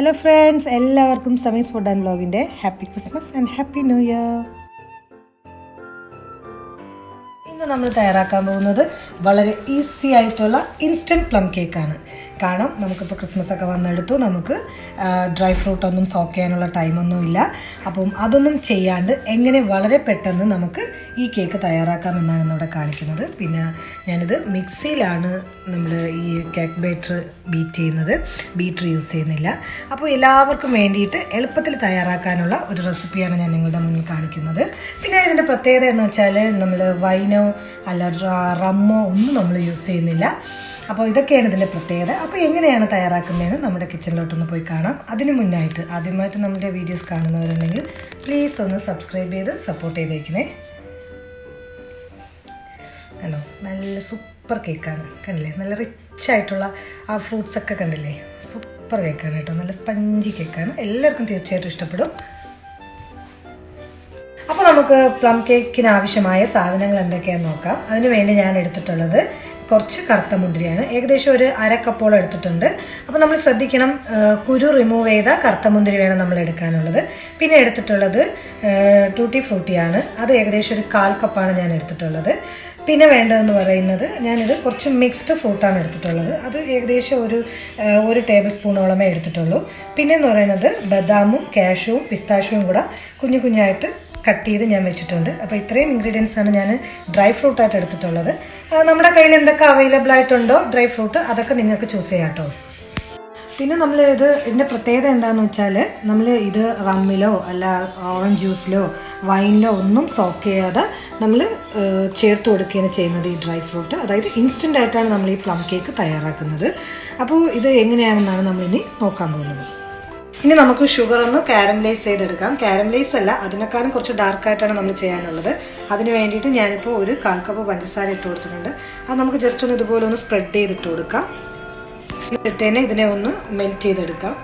Hello friends, എല്ലാവർക്കും Sami's food and വ്ലോഗിൻ്റെ happy Christmas and happy new year. ഇന്ന് നമ്മൾ തയ്യാറാക്കാൻ പോകുന്നത് വളരെ ഈസി ആയിട്ടുള്ള ഇൻസ്റ്റൻറ്റ് പ്ലം കേക്കാണ്. കാരണം നമുക്കിപ്പോൾ ക്രിസ്മസ് ഒക്കെ വന്നെടുത്തു, നമുക്ക് ഡ്രൈ ഫ്രൂട്ടൊന്നും സോക്ക് ചെയ്യാനുള്ള ടൈമൊന്നുമില്ല. അപ്പം അതൊന്നും ചെയ്യാണ്ട് എങ്ങനെ വളരെ പെട്ടെന്ന് നമുക്ക് ഈ കേക്ക് തയ്യാറാക്കാമെന്നാണ് ഇന്നിവിടെ കാണിക്കുന്നത്. പിന്നെ ഞാനിത് മിക്സിയിലാണ് നമ്മൾ ഈ കേക്ക് ബീറ്റർ ബീറ്റർ യൂസ് ചെയ്യുന്നില്ല. അപ്പോൾ എല്ലാവർക്കും വേണ്ടിയിട്ട് എളുപ്പത്തിൽ തയ്യാറാക്കാനുള്ള ഒരു റെസിപ്പിയാണ് ഞാൻ നിങ്ങളുടെ മുന്നിൽ കാണിക്കുന്നത്. പിന്നെ ഇതിൻ്റെ പ്രത്യേകത എന്ന് വെച്ചാൽ നമ്മൾ വൈനോ അല്ല റമ്മോ ഒന്നും നമ്മൾ യൂസ് ചെയ്യുന്നില്ല. അപ്പോൾ ഇതൊക്കെയാണ് ഇതിൻ്റെ പ്രത്യേകത. അപ്പോൾ എങ്ങനെയാണ് തയ്യാറാക്കുന്നതെന്ന് നമ്മുടെ കിച്ചണിലോട്ടൊന്ന് പോയി കാണാം. അതിന് മുന്നായിട്ട് ആദ്യമായിട്ട് നമ്മുടെ വീഡിയോസ് കാണുന്നവരുണ്ടെങ്കിൽ പ്ലീസ് ഒന്ന് സബ്സ്ക്രൈബ് ചെയ്ത് സപ്പോർട്ട് ചെയ്തേക്കണേ. കണ്ടോ, നല്ല സൂപ്പർ കേക്കാണ്. കണ്ടില്ലേ, നല്ല റിച്ച് ആയിട്ടുള്ള ആ ഫ്രൂട്ട്സൊക്കെ കണ്ടില്ലേ, സൂപ്പർ കേക്കാണ് കേട്ടോ. നല്ല സ്പഞ്ചി കേക്കാണ്, എല്ലാവർക്കും തീർച്ചയായിട്ടും ഇഷ്ടപ്പെടും. അപ്പോൾ നമുക്ക് പ്ലം കേക്കിന് ആവശ്യമായ സാധനങ്ങൾ എന്തൊക്കെയാണെന്ന് നോക്കാം. അതിന് വേണ്ടി ഞാൻ എടുത്തിട്ടുള്ളത് കുറച്ച് കറുത്ത മുന്തിരിയാണ്. ഏകദേശം ഒരു അരക്കപ്പോളം എടുത്തിട്ടുണ്ട്. അപ്പോൾ നമ്മൾ ശ്രദ്ധിക്കണം, കുരു റിമൂവ് ചെയ്ത കറുത്ത മുന്തിരി വേണം നമ്മൾ എടുക്കാനുള്ളത്. പിന്നെ എടുത്തിട്ടുള്ളത് ടൂട്ടി ഫ്രൂട്ടിയാണ്. അത് ഏകദേശം ഒരു 1/4 കപ്പാണ് ഞാൻ എടുത്തിട്ടുള്ളത്. പിന്നെ വേണ്ടതെന്ന് പറയുന്നത്, ഞാനിത് കുറച്ച് മിക്സ്ഡ് ഫ്രൂട്ടാണ് എടുത്തിട്ടുള്ളത്. അത് ഏകദേശം ഒരു ടേബിൾ സ്പൂണോളമേ എടുത്തിട്ടുള്ളൂ. പിന്നെ എന്ന് പറയുന്നത് ബദാമും കാഷ്യൂവും പിസ്താഷ്യൂവും കൂടെ കുഞ്ഞു കുഞ്ഞായിട്ട് കട്ട് ചെയ്ത് ഞാൻ വെച്ചിട്ടുണ്ട്. അപ്പോൾ ഇത്രയും ഇൻഗ്രീഡിയൻസാണ് ഞാൻ ഡ്രൈ ഫ്രൂട്ടായിട്ട് എടുത്തിട്ടുള്ളത്. നമ്മുടെ കയ്യിൽ എന്തൊക്കെ അവൈലബിൾ ആയിട്ടുണ്ടോ ഡ്രൈ ഫ്രൂട്ട്, അതൊക്കെ നിങ്ങൾക്ക് ചൂസ് ചെയ്യാം കേട്ടോ. പിന്നെ നമ്മൾ ഇതിൻ്റെ പ്രത്യേകത എന്താണെന്ന് വെച്ചാൽ, നമ്മൾ ഇത് റമ്മിലോ അല്ല ഓറഞ്ച് ജ്യൂസിലോ വൈനിലോ ഒന്നും സോക്ക് ചെയ്യാതെ നമ്മൾ ചേർത്ത് കൊടുക്കുകയാണ് ചെയ്യുന്നത് ഈ ഡ്രൈ ഫ്രൂട്ട്. അതായത് ഇൻസ്റ്റൻ്റ് ആയിട്ടാണ് നമ്മൾ ഈ പ്ലം കേക്ക് തയ്യാറാക്കുന്നത്. അപ്പോൾ ഇത് എങ്ങനെയാണെന്നാണ് നമ്മളിനി നോക്കാൻ പോകുന്നത്. ഇനി നമുക്ക് ഷുഗർ ഒന്ന് കാരമലൈസ് ചെയ്തെടുക്കാം. കാരമലൈസ് അല്ല, അതിനേക്കാളും കുറച്ച് ഡാർക്കായിട്ടാണ് നമ്മൾ ചെയ്യാനുള്ളത്. അതിന് വേണ്ടിയിട്ട് ഞാനിപ്പോൾ ഒരു 1/4 കപ്പ് പഞ്ചസാര ഇട്ട് കൊടുത്തിട്ടുണ്ട്. അത് നമുക്ക് ജസ്റ്റ് ഒന്ന് ഇതുപോലെ ഒന്ന് സ്പ്രെഡ് ചെയ്തിട്ട് കൊടുക്കാം. ഇട്ടേനെ ഇതിനെ ഒന്ന് മെൽറ്റ് ചെയ്തെടുക്കാം.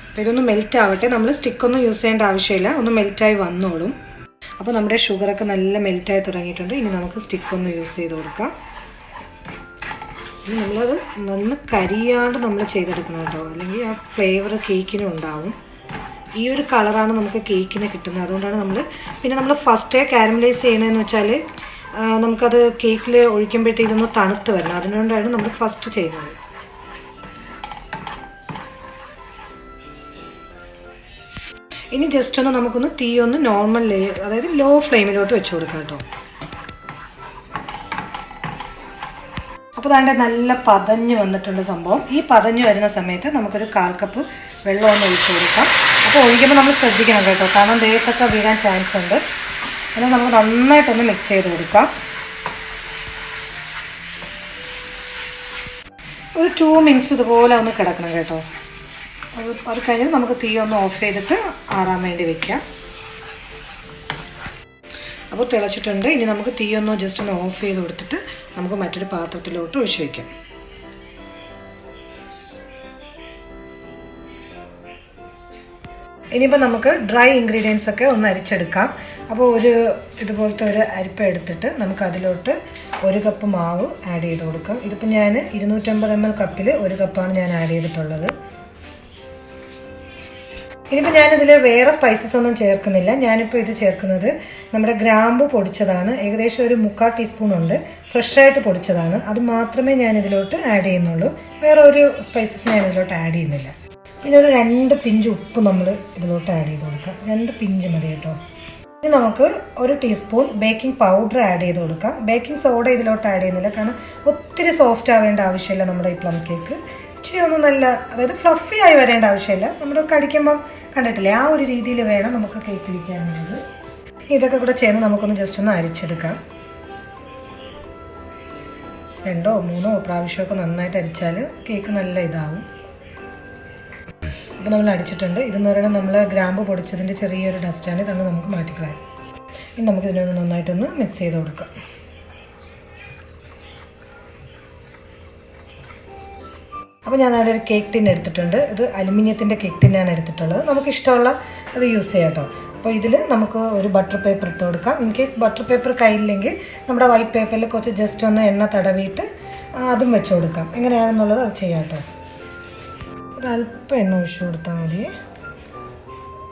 അപ്പോൾ ഇതൊന്ന് മെൽറ്റ് ആവട്ടെ. നമ്മൾ സ്റ്റിക്കൊന്നും യൂസ് ചെയ്യേണ്ട ആവശ്യമില്ല, ഒന്ന് മെൽറ്റായി വന്നോളും. അപ്പോൾ നമ്മുടെ ഷുഗറൊക്കെ നല്ല മെൽറ്റായി തുടങ്ങിയിട്ടുണ്ട്. ഇനി നമുക്ക് സ്റ്റിക്കൊന്ന് യൂസ് ചെയ്ത് കൊടുക്കാം. നമ്മളത് നന്ന് കരിയാണ്ട് നമ്മൾ ചെയ്തെടുക്കണം കേട്ടോ, അല്ലെങ്കിൽ ആ ഫ്ലേവർ കേക്കിനും ഉണ്ടാവും. ഈ ഒരു കളറാണ് നമുക്ക് കേക്കിന് കിട്ടുന്നത്. അതുകൊണ്ടാണ് നമ്മൾ ഫസ്റ്റേ കാരമലൈസ് ചെയ്യണമെന്ന് വെച്ചാൽ നമുക്കത് കേക്കിൽ ഒഴിക്കുമ്പോഴത്തേക്കൊന്ന് തണുത്ത് വരണം. അതുകൊണ്ടാണ് നമ്മൾ ഫസ്റ്റ് ചെയ്യുന്നത്. ഇനി ജസ്റ്റ് ഒന്ന് നമുക്കൊന്ന് തീ ഒന്ന് നോർമൽ അതായത് ലോ ഫ്ലെയിമിലോട്ട് വെച്ച് കൊടുക്കാം കേട്ടോ. അപ്പോൾ അതാണ്ട് നല്ല പതഞ്ഞ് വന്നിട്ടുണ്ട് സംഭവം. ഈ പതഞ്ഞ് വരുന്ന സമയത്ത് നമുക്കൊരു 1/4 കപ്പ് വെള്ളം ഒന്ന് ഒഴിച്ച് കൊടുക്കാം. അപ്പോൾ ഒഴിക്കുമ്പോൾ നമ്മൾ ശ്രദ്ധിക്കണം കേട്ടോ, കാരണം ദേഹത്തൊക്കെ വീഴാൻ ചാൻസ് ഉണ്ട്. അത് നമുക്ക് നന്നായിട്ടൊന്ന് മിക്സ് ചെയ്ത് കൊടുക്കാം. ഒരു 2 മിനിറ്റ്സ് ഇതുപോലെ ഒന്ന് കിടക്കണം കേട്ടോ. അത് കഴിഞ്ഞ് നമുക്ക് തീ ഒന്ന് ഓഫ് ചെയ്തിട്ട് ആറാൻ വേണ്ടി വെക്കാം. അപ്പോൾ തിളച്ചിട്ടുണ്ട്. ഇനി നമുക്ക് തീ ഒന്ന് ജസ്റ്റ് ഒന്ന് ഓഫ് ചെയ്ത് കൊടുത്തിട്ട് നമുക്ക് മറ്റൊരു പാത്രത്തിലോട്ട് ഒഴിച്ച് വയ്ക്കാം. ഇനിയിപ്പോൾ നമുക്ക് ഡ്രൈ ഇൻഗ്രീഡിയൻസ് ഒക്കെ ഒന്ന് അരിച്ചെടുക്കാം. അപ്പോൾ ഇതുപോലത്തെ ഒരു അരിപ്പ എടുത്തിട്ട് നമുക്ക് അതിലോട്ട് 1 കപ്പ് മാവ് ആഡ് ചെയ്ത് കൊടുക്കാം. ഇതിപ്പോൾ ഞാൻ 250 ml കപ്പിൽ 1 കപ്പാണ് ഞാൻ ആഡ് ചെയ്തിട്ടുള്ളത്. ഇനിയിപ്പോൾ ഞാനിതിൽ വേറെ സ്പൈസസ് ഒന്നും ചേർക്കുന്നില്ല. ഞാനിപ്പോൾ ഇത് ചേർക്കുന്നത് നമ്മുടെ ഗ്രാമ്പു പൊടിച്ചതാണ്. ഏകദേശം ഒരു 3/4 ടീസ്പൂൺ ഉണ്ട്, ഫ്രഷായിട്ട് പൊടിച്ചതാണ്. അത് മാത്രമേ ഞാൻ ഇതിലോട്ട് ആഡ് ചെയ്യുന്നുള്ളൂ. വേറെ ഒരു സ്പൈസസ് ഞാൻ ഇതിലോട്ട് ആഡ് ചെയ്യുന്നില്ല. പിന്നെ ഒരു 2 പിഞ്ച് ഉപ്പ് നമ്മൾ ഇതിലോട്ട് ആഡ് ചെയ്ത് കൊടുക്കാം. 2 പിഞ്ച് മതി കേട്ടോ. ഇനി നമുക്ക് 1 ടീസ്പൂൺ ബേക്കിംഗ് പൗഡർ ആഡ് ചെയ്ത് കൊടുക്കാം. ബേക്കിംഗ് സോഡ ഇതിലോട്ട് ആഡ് ചെയ്യുന്നില്ല, കാരണം ഒത്തിരി സോഫ്റ്റ് ആവേണ്ട ആവശ്യമില്ല നമ്മുടെ ഈ പ്ലം കേക്ക്. ഇച്ചിരി ഒന്നും നല്ല, അതായത് ഫ്ലഫി ആയി വരേണ്ട ആവശ്യമില്ല. നമ്മൾ കടിക്കുമ്പം കണ്ടിട്ടില്ലേ, ആ ഒരു രീതിയിൽ വേണം നമുക്ക് കേക്ക് ഇരിക്കാനുള്ളത്. ഇതൊക്കെ കൂടെ ചേർന്ന് നമുക്കൊന്ന് ജസ്റ്റ് ഒന്ന് അരിച്ചെടുക്കാം. 2 or 3 പ്രാവശ്യമൊക്കെ നന്നായിട്ട് അരിച്ചാൽ കേക്ക് നല്ല ഇതാവും. അപ്പോൾ നമ്മൾ അടിച്ചിട്ടുണ്ട്. ഇതെന്ന് പറയുന്നത് നമ്മൾ ഗ്രാമ്പ് പൊടിച്ചതിൻ്റെ ചെറിയൊരു ഡസ്റ്റാണ്. ഇതങ്ങ് നമുക്ക് മാറ്റിക്കളയാം. ഇനി നമുക്ക് ഇതിനൊന്ന് നന്നായിട്ടൊന്ന് മിക്സ് ചെയ്ത് കൊടുക്കാം. അപ്പോൾ ഞാൻ അവിടെ ഒരു കേക്ക് ടിൻ എടുത്തിട്ടുണ്ട്. ഇത് അലുമിനിയത്തിൻ്റെ കേക്ക് ടിന്നാണ് എടുത്തിട്ടുള്ളത്. നമുക്കിഷ്ടമുള്ള അത് യൂസ് ചെയ്യാം കേട്ടോ. അപ്പോൾ ഇതിൽ നമുക്ക് ഒരു ബട്ടർ പേപ്പർ ഇട്ട് കൊടുക്കാം. ഇൻ കേസ് ബട്ടർ പേപ്പർ കയ്യില്ലെങ്കിൽ നമ്മുടെ വൈറ്റ് പേപ്പറിൽ കുറച്ച് ജസ്റ്റ് ഒന്ന് എണ്ണ തടവിയിട്ട് അതും വെച്ച് കൊടുക്കാം. എങ്ങനെയാണെന്നുള്ളത് അത് ചെയ്യാം കേട്ടോ. ഒരല്പം എണ്ണ ഒഴിച്ചു കൊടുത്താൽ മതി,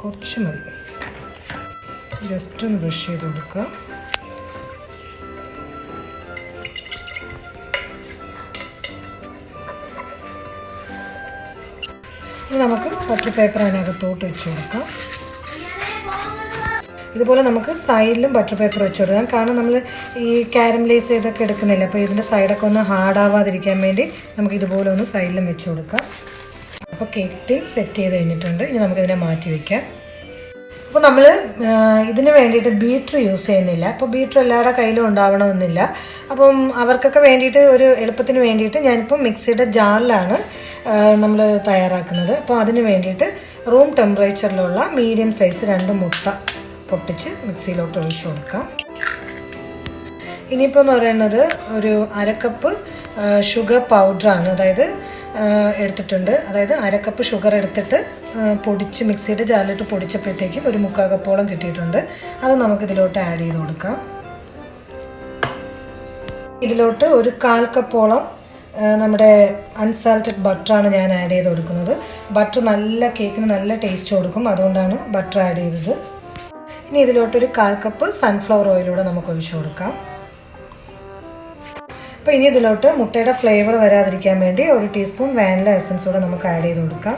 കുറച്ച് മതി. ജസ്റ്റ് ഒന്ന് ബ്രഷ് ചെയ്ത് കൊടുക്കുക. ഇനി നമുക്ക് ബട്ടർ പേപ്പർ അതിനകത്തോട്ട് വെച്ച് കൊടുക്കാം. ഇതുപോലെ നമുക്ക് സൈഡിലും ബട്ടർ പേപ്പർ വെച്ച് കൊടുക്കാം. കാരണം നമ്മൾ ഈ കാരമലൈസ് ചെയ്തൊക്കെ എടുക്കുന്നില്ല, അപ്പോൾ ഇതിൻ്റെ സൈഡൊക്കെ ഒന്ന് ഹാർഡാവാതിരിക്കാൻ വേണ്ടി നമുക്ക് ഇതുപോലെ ഒന്ന് സൈഡിലും വെച്ച് കൊടുക്കാം. അപ്പോൾ കേക്ക് ടിൻ സെറ്റ് ചെയ്ത് കഴിഞ്ഞിട്ടുണ്ട്. ഇനി നമുക്കിതിനെ മാറ്റി വയ്ക്കാം. അപ്പോൾ നമ്മൾ ഇതിന് വേണ്ടിയിട്ട് ബീറ്റർ യൂസ് ചെയ്യുന്നില്ല. അപ്പോൾ ബീറ്റർ എല്ലാവരുടെ കയ്യിലും ഉണ്ടാവണമെന്നില്ല. അപ്പം അവർക്കൊക്കെ വേണ്ടിയിട്ട് ഒരു എളുപ്പത്തിന് വേണ്ടിയിട്ട് ഞാനിപ്പോൾ മിക്സിയുടെ ജാറിലാണ് നമ്മൾ തയ്യാറാക്കുന്നത്. അപ്പോൾ അതിന് വേണ്ടിയിട്ട് റൂം ടെമ്പറേച്ചറിലുള്ള മീഡിയം സൈസ് 2 മുട്ട പൊട്ടിച്ച് മിക്സിയിലോട്ട് ഒഴിച്ചു കൊടുക്കാം. ഇനിയിപ്പോൾ എന്ന് പറയുന്നത് ഒരു 1/2 കപ്പ് ഷുഗർ പൗഡറാണ്, അതായത് എടുത്തിട്ടുണ്ട്. അതായത് 1/2 കപ്പ് ഷുഗർ എടുത്തിട്ട് പൊടിച്ച് മിക്സിയുടെ ജാറിലിട്ട് പൊടിച്ചപ്പോഴത്തേക്കും ഒരു 3/4 കപ്പോളം കിട്ടിയിട്ടുണ്ട്. അത് നമുക്കിതിലോട്ട് ആഡ് ചെയ്ത് കൊടുക്കാം. ഇതിലോട്ട് ഒരു 1/4 കപ്പോളം നമ്മുടെ അൺസാൾട്ടഡ് ബട്ടറാണ് ഞാൻ ആഡ് ചെയ്ത് കൊടുക്കുന്നത്. ബട്ടർ നല്ല കേക്കിന് നല്ല ടേസ്റ്റ് കൊടുക്കും, അതുകൊണ്ടാണ് ബട്ടർ ആഡ് ചെയ്തത്. ഇനി ഇതിലോട്ടൊരു 1/4 കപ്പ് സൺഫ്ലവർ ഓയിലൂടെ നമുക്ക് ഒഴിച്ചു കൊടുക്കാം. അപ്പോൾ ഇനി ഇതിലോട്ട് മുട്ടയുടെ ഫ്ലേവർ വരാതിരിക്കാൻ വേണ്ടി 1 ടീസ്പൂൺ വാനില എസൻസ് കൂടെ നമുക്ക് ആഡ് ചെയ്ത് കൊടുക്കാം.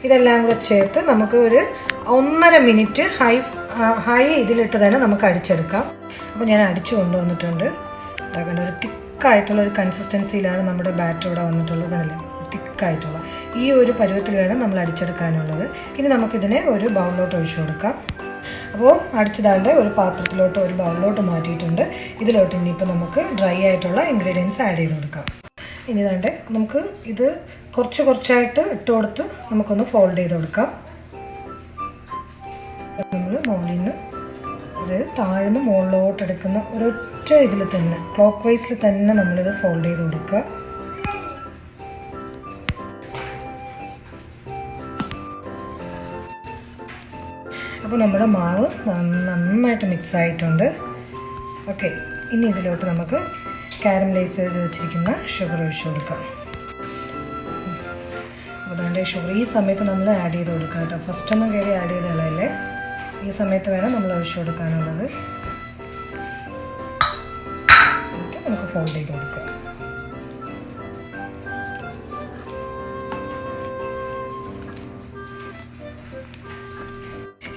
ഇതെല്ലാം കൂടെ ചേർത്ത് നമുക്ക് ഒരു 1.5 മിനിറ്റ് ഹൈ ഇതിലിട്ട് തന്നെ നമുക്ക് അടിച്ചെടുക്കാം. അപ്പോൾ ഞാൻ അടിച്ചു കൊണ്ടുവന്നിട്ടുണ്ട്. അതാകണ്ട ഒരു തിക്കായിട്ടുള്ള ഒരു കൺസിസ്റ്റൻസിയിലാണ് നമ്മുടെ ബാറ്റർ ഇവിടെ വന്നിട്ടുള്ളത്. കണ്ടല്ലേ, തിക്കായിട്ടുള്ള ഈ ഒരു പരുവത്തിൽ വേണം നമ്മൾ അടിച്ചെടുക്കാനുള്ളത്. ഇനി നമുക്കിതിനെ ഒരു ബൗളിലോട്ട് ഒഴിച്ചു കൊടുക്കാം. അപ്പോൾ അടിച്ചതാണ്ട് ഒരു പാത്രത്തിലോട്ട് ഒരു ബൗളിലോട്ട് മാറ്റിയിട്ടുണ്ട്. ഇതിലോട്ട് ഇനിയിപ്പോൾ നമുക്ക് ഡ്രൈ ആയിട്ടുള്ള ഇൻഗ്രീഡിയൻസ് ആഡ് ചെയ്ത് കൊടുക്കാം. ഇനി ഇതാണ്ട് നമുക്ക് ഇത് കുറച്ചായിട്ട് ഇട്ട് കൊടുത്ത് നമുക്കൊന്ന് ഫോൾഡ് ചെയ്ത് കൊടുക്കാം. നമ്മൾ മുകളിൽ നിന്ന് ഇത് താഴ്ന്ന് മുകളിലോട്ട് എടുക്കുന്ന ഒരൊറ്റ ഇതിൽ തന്നെ ക്ലോക്ക് വൈസിൽ തന്നെ നമ്മളിത് ഫോൾഡ് ചെയ്ത് കൊടുക്കുക. അപ്പോൾ നമ്മുടെ മാവ് നന്നായിട്ട് മിക്സ് ആയിട്ടുണ്ട്. ഓക്കെ, ഇനി ഇതിലോട്ട് നമുക്ക് കാരമലൈസ് ചെയ്ത് വെച്ചിരിക്കുന്ന ഷുഗർ ഒഴിച്ചു കൊടുക്കാം. അപ്പോൾ അതുകൊണ്ട് ഷുഗർ ഈ സമയത്ത് നമ്മൾ ആഡ് ചെയ്ത് കൊടുക്കാം കേട്ടോ. ഫസ്റ്റൊന്നും കയറി ആഡ് ചെയ്ത് കളയല്ലേ, ഈ സമയത്ത് വേണം നമ്മൾ ഒഴിച്ചു കൊടുക്കാനുള്ളത്. എന്നിട്ട് നമുക്ക് ഫോൾഡ് ചെയ്ത് കൊടുക്കാം.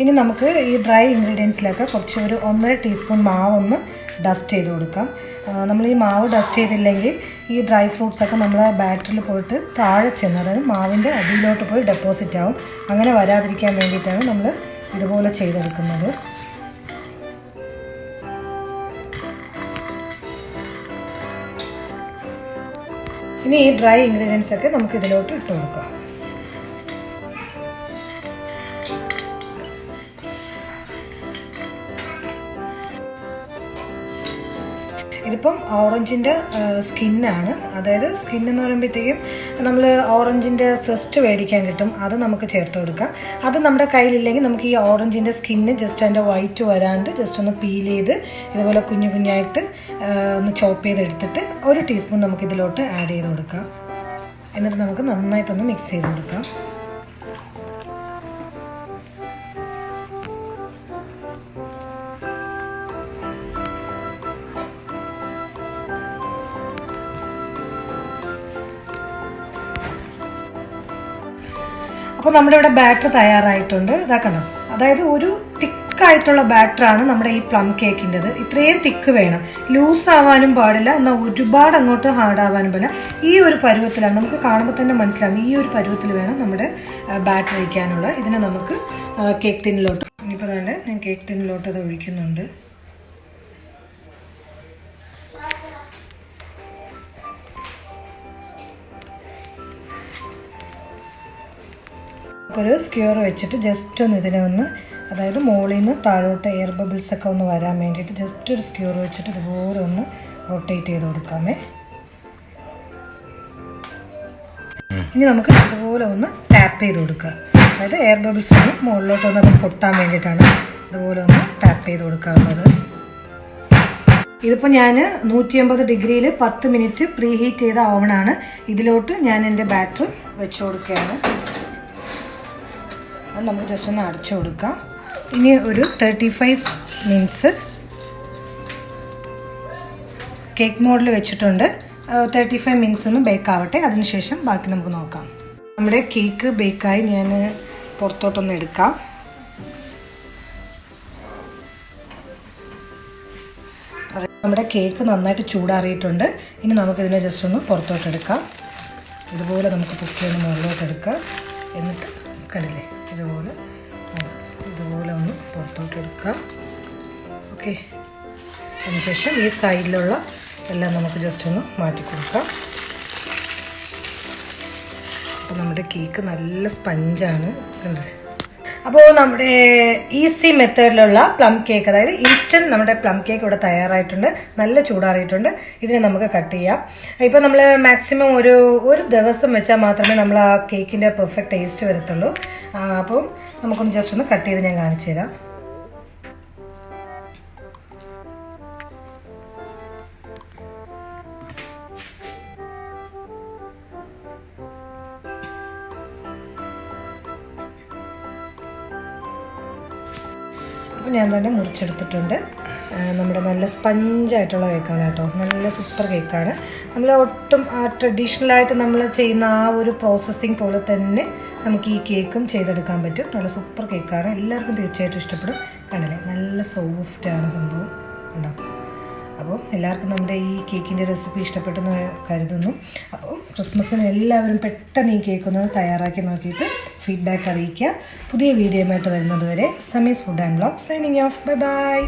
ഇനി നമുക്ക് ഈ ഡ്രൈ ഇൻഗ്രീഡിയൻസിലൊക്കെ കുറച്ച് ഒരു 1.5 ടീസ്പൂൺ മാവൊന്ന് ഡസ്റ്റ് ചെയ്ത് കൊടുക്കാം. നമ്മൾ ഈ മാവ് ഡസ്റ്റ് ചെയ്തില്ലെങ്കിൽ ഈ ഡ്രൈ ഫ്രൂട്ട്സൊക്കെ നമ്മൾ ബാറ്ററിൽ പോയിട്ട് താഴെ ചെന്ന്, അതായത് മാവിൻ്റെ അടിയിലോട്ട് പോയി ഡെപ്പോസിറ്റ് ആവും. അങ്ങനെ വരാതിരിക്കാൻ വേണ്ടിയിട്ടാണ് നമ്മൾ ഇതുപോലെ ചെയ്തെടുക്കുന്നത്. ഇനി ഈ ഡ്രൈ ഇൻഗ്രീഡിയൻസ് ഒക്കെ നമുക്ക് ഇതിലോട്ട് ഇട്ട് കൊടുക്കാം. ഇതിപ്പം ഓറഞ്ചിൻ്റെ സ്കിന്നാണ്. അതായത് സ്കിന്നെന്ന് പറയുമ്പോഴത്തേക്കും നമ്മൾ ഓറഞ്ചിൻ്റെ സെസ്റ്റ് മേടിക്കാൻ കിട്ടും, അത് നമുക്ക് ചേർത്ത് കൊടുക്കാം. അത് നമ്മുടെ കയ്യിലില്ലെങ്കിൽ നമുക്ക് ഈ ഓറഞ്ചിൻ്റെ സ്കിന്ന് ജസ്റ്റ് അതിൻ്റെ വൈറ്റ് വരാണ്ട് ജസ്റ്റ് ഒന്ന് പീൽ ചെയ്ത് ഇതുപോലെ കുഞ്ഞു കുഞ്ഞായിട്ട് ഒന്ന് ചോപ്പ് ചെയ്തെടുത്തിട്ട് 1 ടീസ്പൂൺ നമുക്കിതിലോട്ട് ആഡ് ചെയ്ത് കൊടുക്കാം. എന്നിട്ട് നമുക്ക് നന്നായിട്ടൊന്ന് മിക്സ് ചെയ്ത് കൊടുക്കാം. അപ്പോൾ നമ്മുടെ ഇവിടെ ബാറ്റർ തയ്യാറായിട്ടുണ്ട്. ഇതാക്കണം, അതായത് ഒരു തിക്കായിട്ടുള്ള ബാറ്ററാണ് നമ്മുടെ ഈ പ്ലം കേക്കിൻ്റെത്. ഇത്രയും തിക്ക് വേണം, ലൂസ് ആവാനും പാടില്ല, എന്നാൽ ഒരുപാട് അങ്ങോട്ട് ഹാർഡ് ആവാനും പാടില്ല. ഈ ഒരു പരുവത്തിലാണ്, നമുക്ക് കാണുമ്പോൾ തന്നെ മനസ്സിലാവും, ഈ ഒരു പരുവത്തിൽ വേണം നമ്മുടെ ബാറ്റർ ഒഴിക്കാനുള്ള. ഇതിനെ നമുക്ക് കേക്ക് ടിന്നിലോട്ട്, ഇനിയിപ്പോൾ തന്നെ ഞാൻ കേക്ക് ടിന്നിലോട്ട് അത് ഒഴിക്കുന്നുണ്ട്. ഒരു സ്ക്യൂർ വെച്ചിട്ട് ജസ്റ്റ് ഒന്ന് ഇതിനെ ഒന്ന്, അതായത് മുകളിൽ നിന്ന് താഴോട്ട് എയർ ബബിൾസ് ഒക്കെ ഒന്ന് വരാൻ വേണ്ടിയിട്ട് ജസ്റ്റ് ഒരു സ്ക്യൂർ വെച്ചിട്ട് ഇതുപോലെ ഒന്ന് റൊട്ടേറ്റ് ചെയ്ത് കൊടുക്കാമേ. ഇനി നമുക്ക് ഇതുപോലെ ഒന്ന് ടാപ്പ് ചെയ്ത് കൊടുക്കുക. അതായത് എയർ ബബിൾസ് ഒന്ന് മുകളിലോട്ട് ഒന്ന് അത് പൊട്ടാൻ വേണ്ടിയിട്ടാണ് ഇതുപോലെ ഒന്ന് ടാപ്പ് ചെയ്ത് കൊടുക്കാറുള്ളത്. ഇതിപ്പോൾ ഞാൻ 150 ഡിഗ്രിയിൽ 10 മിനിറ്റ് പ്രീ ഹീറ്റ് ചെയ്ത ഓവനാണ്. ഇതിലോട്ട് ഞാൻ എൻ്റെ ബാറ്റർ വെച്ച് കൊടുക്കുകയാണ്. അത് നമുക്ക് ജസ്റ്റ് ഒന്ന് അടച്ചു കൊടുക്കാം. ഇനി ഒരു 35 മിനിറ്റ്സ് കേക്ക് മോഡിൽ വെച്ചിട്ടുണ്ട്. 35 മിനിറ്റ്സ് ഒന്ന് ബേക്ക് ആവട്ടെ. അതിനുശേഷം ബാക്കി നമുക്ക് നോക്കാം. നമ്മുടെ കേക്ക് ബേക്കായി ഞാൻ പുറത്തോട്ടൊന്ന് എടുക്കാം. നമ്മുടെ കേക്ക് നന്നായിട്ട് ചൂടാറിയിട്ടുണ്ട്. ഇനി നമുക്കിതിനെ ജസ്റ്റ് ഒന്ന് പുറത്തോട്ടെടുക്കാം. ഇതുപോലെ നമുക്ക് പൊക്കിയൊന്ന് മുകളിലോട്ടെടുക്കാം. എന്നിട്ട് കണ്ടില്ലേ ഇതുപോലെ ഒന്ന് പുറത്തോട്ടെടുക്കാം. ഓക്കെ. അതിനുശേഷം ഈ സൈഡിലുള്ള എല്ലാം നമുക്ക് ജസ്റ്റ് ഒന്ന് മാറ്റി കൊടുക്കാം. അപ്പോൾ നമ്മുടെ കേക്ക് നല്ല സ്പഞ്ചാണ് കണ്ടില്ലേ. അപ്പോൾ നമ്മുടെ ഈസി മെത്തേഡിലുള്ള പ്ലം കേക്ക്, അതായത് ഇൻസ്റ്റൻറ്റ് നമ്മുടെ പ്ലം കേക്ക് ഇവിടെ തയ്യാറായിട്ടുണ്ട്. നല്ല ചൂടാറിയിട്ടുണ്ട്. ഇതിനെ നമുക്ക് കട്ട് ചെയ്യാം. ഇപ്പോൾ നമ്മൾ മാക്സിമം ഒരു ദിവസം വെച്ചാൽ മാത്രമേ നമ്മൾ ആ കേക്കിൻ്റെ പെർഫെക്റ്റ് ടേസ്റ്റ് വരത്തുള്ളൂ. അപ്പോൾ നമുക്കൊന്ന് ജസ്റ്റ് ഒന്ന് കട്ട് ചെയ്ത് ഞാൻ കാണിച്ചു തരാം. അപ്പോൾ ഞാൻ തന്നെ മുറിച്ചെടുത്തിട്ടുണ്ട്. നമ്മുടെ നല്ല സ്പഞ്ചായിട്ടുള്ള കേക്കാണ് കേട്ടോ. നല്ല സൂപ്പർ കേക്കാണ്. നമ്മൾ ഒട്ടും ട്രഡീഷണലായിട്ട് നമ്മൾ ചെയ്യുന്ന ആ ഒരു പ്രോസസ്സിങ് പോലെ തന്നെ നമുക്ക് ഈ കേക്കും ചെയ്തെടുക്കാൻ പറ്റും. നല്ല സൂപ്പർ കേക്കാണ്. എല്ലാവർക്കും തീർച്ചയായിട്ടും ഇഷ്ടപ്പെടും. കണ്ടില്ലേ നല്ല സോഫ്റ്റാണ് സംഭവം. ഉണ്ടോ? അപ്പോൾ എല്ലാവർക്കും നമ്മുടെ ഈ കേക്കിൻ്റെ റെസിപ്പി ഇഷ്ടപ്പെട്ടെന്ന് കരുതുന്നു. അപ്പോൾ ക്രിസ്മസിന് എല്ലാവരും പെട്ടെന്ന് ഈ കേക്കൊന്ന് തയ്യാറാക്കി നോക്കിയിട്ട് ഫീഡ്ബാക്ക് അറിയിക്കുക. പുതിയ വീഡിയോയുമായിട്ട് വരുന്നത് വരെ Sami's food and vlog signing off. Bye by.